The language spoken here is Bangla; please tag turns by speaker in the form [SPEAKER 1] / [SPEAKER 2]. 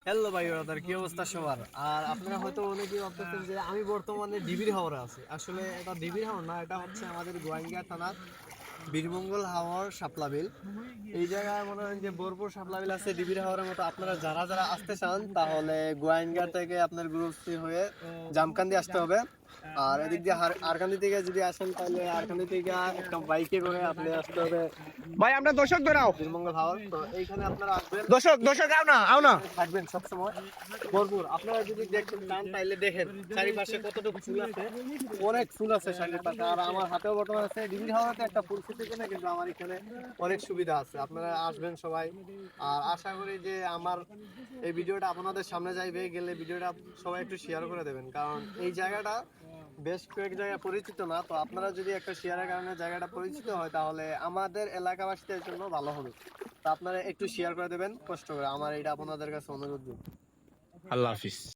[SPEAKER 1] হ্যালো ভাই ব্রাদার, কি অবস্থা সবার? আর আপনারা হয়তো অনেকেই ভাবতেছেন যে আমি বর্তমানে ডিবির হাওরে আছি। আসলে এটা ডিবির হাওর না, এটা হচ্ছে আমাদের গোয়াইঙ্গা থানার বীরমঙ্গল হাওর শাপলা বিল। এই জায়গায় মনে হয় যে ভরপুর শাপলা বিল আছে ডিবির হাওরের মতো। আপনারা যারা যারা আসতে চান তাহলে গোয়াইঙ্গা থেকে আপনার গুরুস্তি হয়ে জামকান্দি আসতে হবে। আর এদিক দিয়ে আরকান্দি থেকে যদি আসেন তাহলে আরকান্দি থেকে একটা বাইকে করে আপনি আসতে হবে
[SPEAKER 2] ভাই আমরা দর্শক ধরাও,
[SPEAKER 1] বীরমঙ্গল হাওর। তো এইখানে আপনারা আসবেন,
[SPEAKER 2] দর্শক দর্শক আও না
[SPEAKER 1] থাকবেন সবসময় ভরপুর। আপনারা যদি দেখতে চান তাইলে দেখেন চারিপাশে কতটুকু ফুল আছে, অনেক ফুল আছে চারিপাশে। আর আমার হাতেও বর্তমান আছে ডিগ্রি হাওয়াতে একটা ফুল ফুটে কিনা, কিন্তু আমার এখানে অনেক সুবিধা আছে। আপনারা আসবেন সবাই। আর আশা করি যে আমার এই ভিডিওটা আপনাদের সামনে যাইবে, গেলে ভিডিওটা সবাই একটু শেয়ার করে দেবেন, কারণ এই জায়গাটা বেশ কয়েক জায়গায় পরিচিত না। তো আপনারা যদি একটা শেয়ারের কারণে জায়গাটা পরিচিত হয় তাহলে আমাদের এলাকাবাসীদের জন্য ভালো হবে। তো আপনারা একটু শেয়ার করে দেবেন কষ্ট করে, আমার এটা আপনাদের কাছে অনুরোধ।
[SPEAKER 2] আল্লাহ হাফিজ।